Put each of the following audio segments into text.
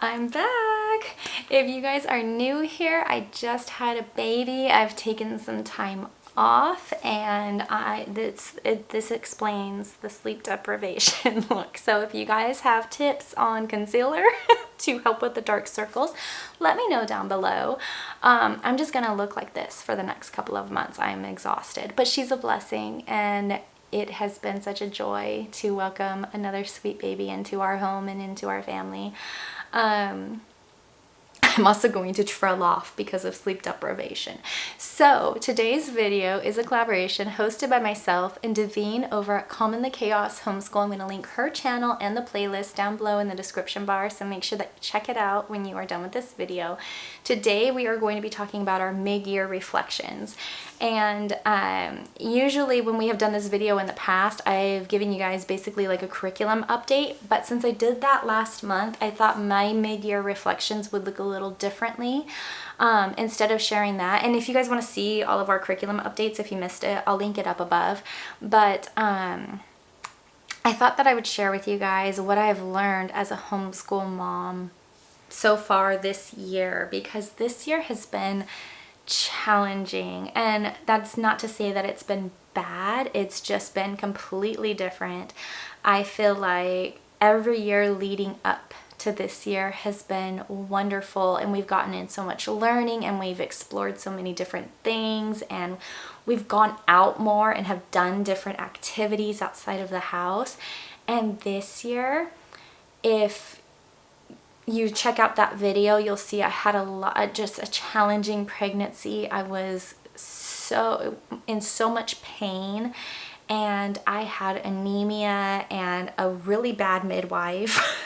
I'm back. If you guys are new here, I just had a baby. I've taken some time off, and this explains the sleep deprivation look. So if you guys have tips on concealer to help with the dark circles, let me know down below. I'm just gonna look like this for the next couple of months. I'm exhausted, but she's a blessing, and it has been such a joy to welcome another sweet baby into our home and into our family. I'm also going to trail off because of sleep deprivation. So today's video is a collaboration hosted by myself and Davene over at Calm in the Chaos Homeschool. I'm going to link her channel and the playlist down below in the description bar, so make sure that you check it out when you are done with this video. Today we are going to be talking about our mid-year reflections. And usually when we have done this video in the past, I've given you guys basically like a curriculum update, but since I did that last month, I thought my mid-year reflections would look a little differently instead of sharing that. And if you guys want to see all of our curriculum updates, if you missed it, I'll link it up above. But I thought that I would share with you guys what I've learned as a homeschool mom so far this year, because this year has been challenging, and that's not to say that it's been bad, it's just been completely different. I feel like every year leading up to this year has been wonderful, and we've gotten in so much learning, and we've explored so many different things, and we've gone out more and have done different activities outside of the house. And this year, if you check out that video, you'll see I had just a challenging pregnancy. I was in so much pain, and I had anemia and a really bad midwife.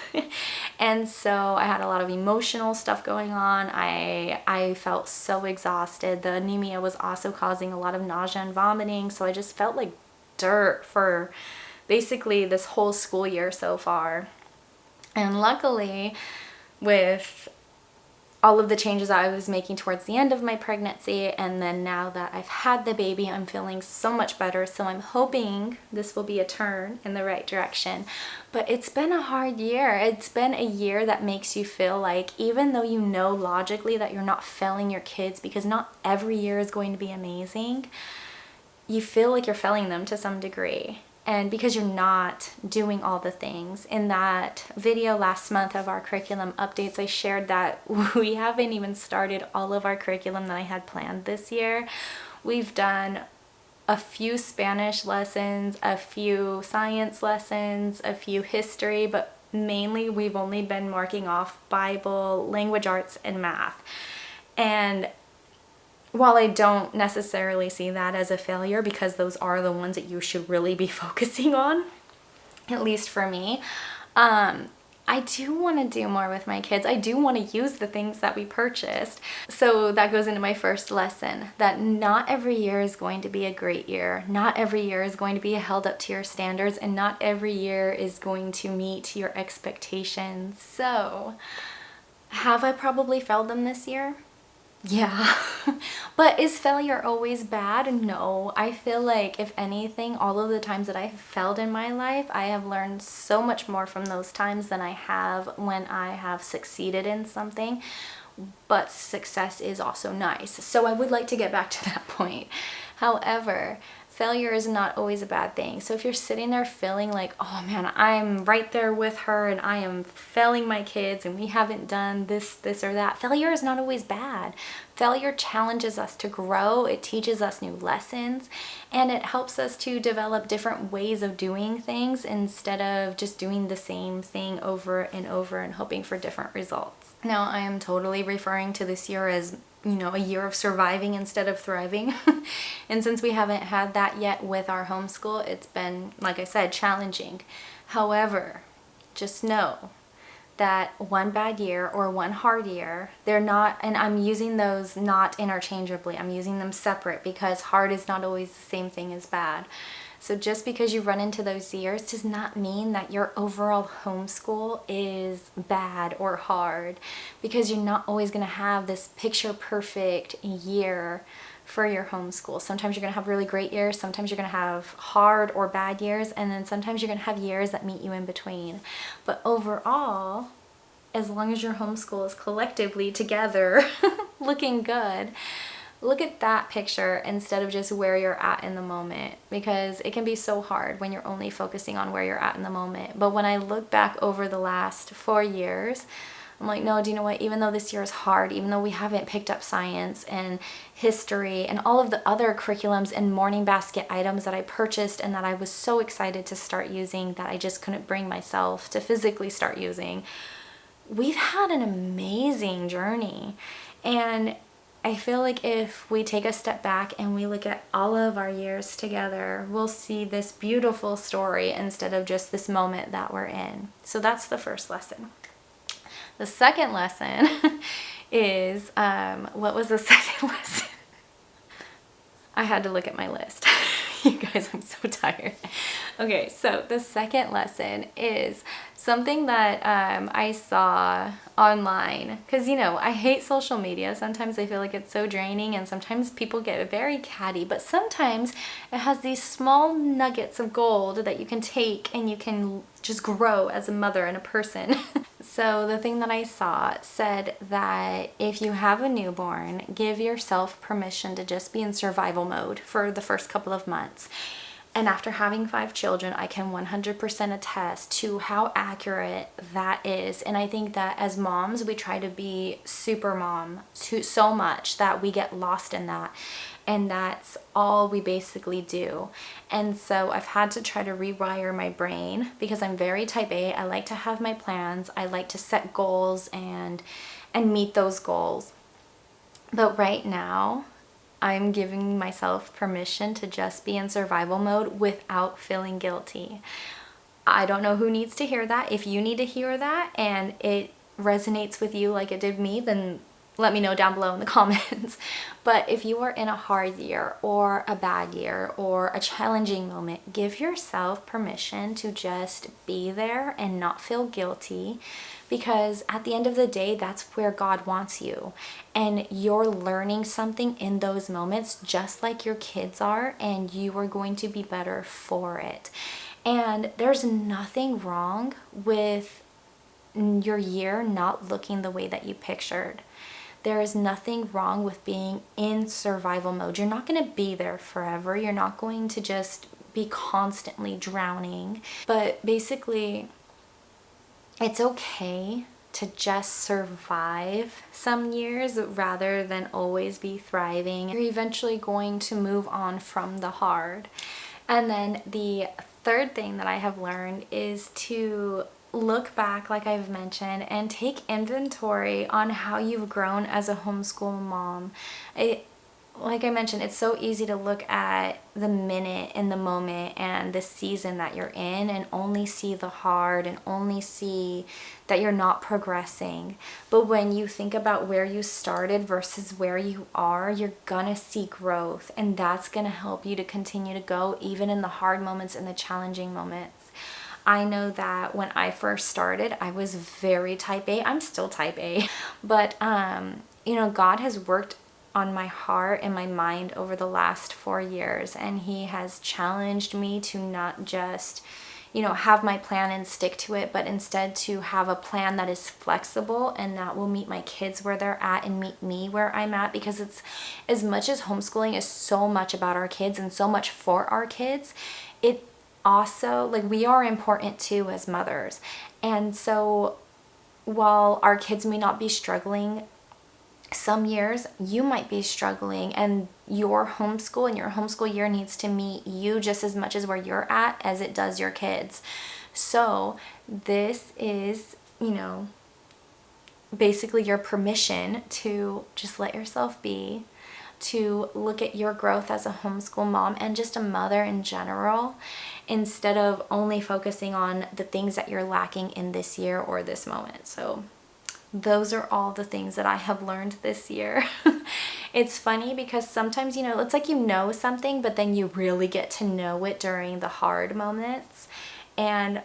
And so I had a lot of emotional stuff going on. I felt so exhausted. The anemia was also causing a lot of nausea and vomiting, so I just felt like dirt for basically this whole school year so far. And luckily, with all of the changes I was making towards the end of my pregnancy, and then now that I've had the baby, I'm feeling so much better. So I'm hoping this will be a turn in the right direction. But it's been a hard year. It's been a year that makes you feel like, even though you know logically that you're not failing your kids, because not every year is going to be amazing, you feel like you're failing them to some degree. And because you're not doing all the things. In that video last month of our curriculum updates, I shared that we haven't even started all of our curriculum that I had planned this year. We've done a few Spanish lessons, a few science lessons, a few history, but mainly we've only been marking off Bible, language arts, and math. And while I don't necessarily see that as a failure, because those are the ones that you should really be focusing on, at least for me, I do want to do more with my kids. I do want to use the things that we purchased. So that goes into my first lesson, that not every year is going to be a great year. Not every year is going to be held up to your standards, and not every year is going to meet your expectations. So, have I probably failed them this year? Yeah. But is failure always bad? No. I feel like, if anything, all of the times that I have failed in my life, I have learned so much more from those times than I have when I have succeeded in something. But success is also nice. So I would like to get back to that point. However, failure is not always a bad thing. So if you're sitting there feeling like, oh man, I'm right there with her and I am failing my kids and we haven't done this or that, failure is not always bad. Failure challenges us to grow, it teaches us new lessons, and it helps us to develop different ways of doing things instead of just doing the same thing over and over and hoping for different results. Now, I am totally referring to this year as, you know, a year of surviving instead of thriving. And since we haven't had that yet with our homeschool, it's been, like I said, challenging. However, just know that one bad year or one hard year, they're not, and I'm using those not interchangeably, I'm using them separate, because hard is not always the same thing as bad. So just because you run into those years does not mean that your overall homeschool is bad or hard, because you're not always going to have this picture perfect year for your homeschool. Sometimes you're going to have really great years, sometimes you're going to have hard or bad years, and then sometimes you're going to have years that meet you in between. But overall, as long as your homeschool is collectively together, looking good, look at that picture instead of just where you're at in the moment, because it can be so hard when you're only focusing on where you're at in the moment. But when I look back over the last 4 years, I'm like, no, do you know what? Even though this year is hard, even though we haven't picked up science and history and all of the other curriculums and morning basket items that I purchased and that I was so excited to start using that I just couldn't bring myself to physically start using, we've had an amazing journey. And I feel like if we take a step back and we look at all of our years together, we'll see this beautiful story instead of just this moment that we're in. So that's the first lesson. The second lesson is, what was the second lesson? I had to look at my list. You guys, I'm so tired. Okay, so the second lesson is something that I saw online, because, you know, I hate social media. Sometimes I feel like it's so draining, and sometimes people get very catty, but sometimes it has these small nuggets of gold that you can take and you can just grow as a mother and a person. So the thing that I saw said that if you have a newborn, give yourself permission to just be in survival mode for the first couple of months. And after having 5 children, I can 100% attest to how accurate that is. And I think that as moms, we try to be super mom so much that we get lost in that. And that's all we basically do. And so I've had to try to rewire my brain, because I'm very type A. I like to have my plans. I like to set goals and meet those goals. But right now, I'm giving myself permission to just be in survival mode without feeling guilty. I don't know who needs to hear that. If you need to hear that and it resonates with you like it did me, then let me know down below in the comments. But if you are in a hard year or a bad year or a challenging moment, give yourself permission to just be there and not feel guilty, because at the end of the day, that's where God wants you. And you're learning something in those moments just like your kids are, and you are going to be better for it. And there's nothing wrong with your year not looking the way that you pictured. There is nothing wrong with being in survival mode. You're not going to be there forever. You're not going to just be constantly drowning. But basically, it's okay to just survive some years rather than always be thriving. You're eventually going to move on from the hard. And then the third thing that I have learned is to look back, like I've mentioned, and take inventory on how you've grown as a homeschool mom. Like I mentioned, it's so easy to look at the minute in the moment and the season that you're in and only see the hard and only see that you're not progressing. But when you think about where you started versus where you are, you're gonna see growth, and that's gonna help you to continue to go even in the hard moments and the challenging moments. I know that when I first started, I was very type A. I'm still type A, but you know, God has worked on my heart and my mind over the last 4 years, and He has challenged me to not just, you know, have my plan and stick to it, but instead to have a plan that is flexible and that will meet my kids where they're at and meet me where I'm at. Because it's, as much as homeschooling is so much about our kids and so much for our kids, it also, like, we are important too as mothers. And so while our kids may not be struggling some years, you might be struggling, and your homeschool and your homeschool year needs to meet you just as much as where you're at as it does your kids. So this is, you know, basically your permission to just let yourself be, to look at your growth as a homeschool mom and just a mother in general, instead of only focusing on the things that you're lacking in this year or this moment. So those are all the things that I have learned this year. It's funny because sometimes, you know, it's like you know something, but then you really get to know it during the hard moments. And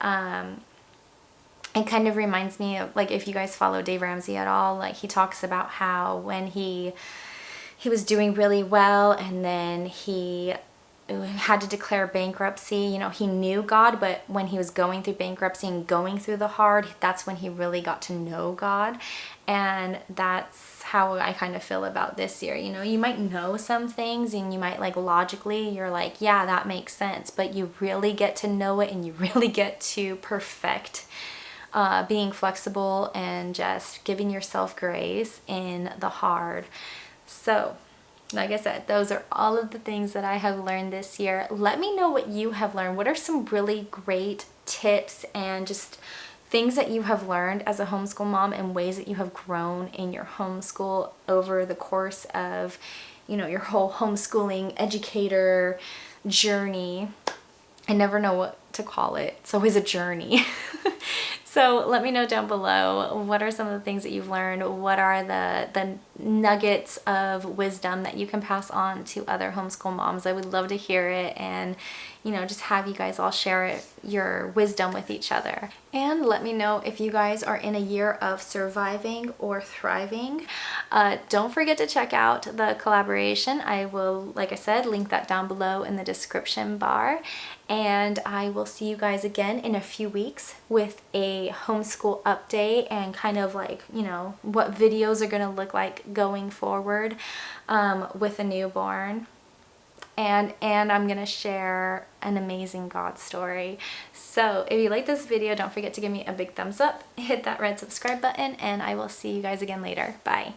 it kind of reminds me of, like, if you guys follow Dave Ramsey at all, like, he talks about how when he was doing really well, and then he had to declare bankruptcy. You know, he knew God, but when he was going through bankruptcy and going through the hard, that's when he really got to know God. And that's how I kind of feel about this year. You know, you might know some things and you might like logically, you're like, yeah, that makes sense, but you really get to know it and you really get to perfect being flexible and just giving yourself grace in the hard. So like I said, those are all of the things that I have learned this year. Let me know what you have learned. What are some really great tips and just things that you have learned as a homeschool mom and ways that you have grown in your homeschool over the course of, you know, your whole homeschooling educator journey. I never know what to call it. It's always a journey. So let me know down below, what are some of the things that you've learned? What are the nuggets of wisdom that you can pass on to other homeschool moms? I would love to hear it, and you know, just have you guys all share it, your wisdom with each other. And let me know if you guys are in a year of surviving or thriving. Don't forget to check out the collaboration. I will, like I said, link that down below in the description bar. And I will see you guys again in a few weeks with a homeschool update and kind of like, you know, what videos are going to look like going forward with a newborn. And I'm going to share an amazing God story. So if you like this video, don't forget to give me a big thumbs up, hit that red subscribe button, and I will see you guys again later. Bye.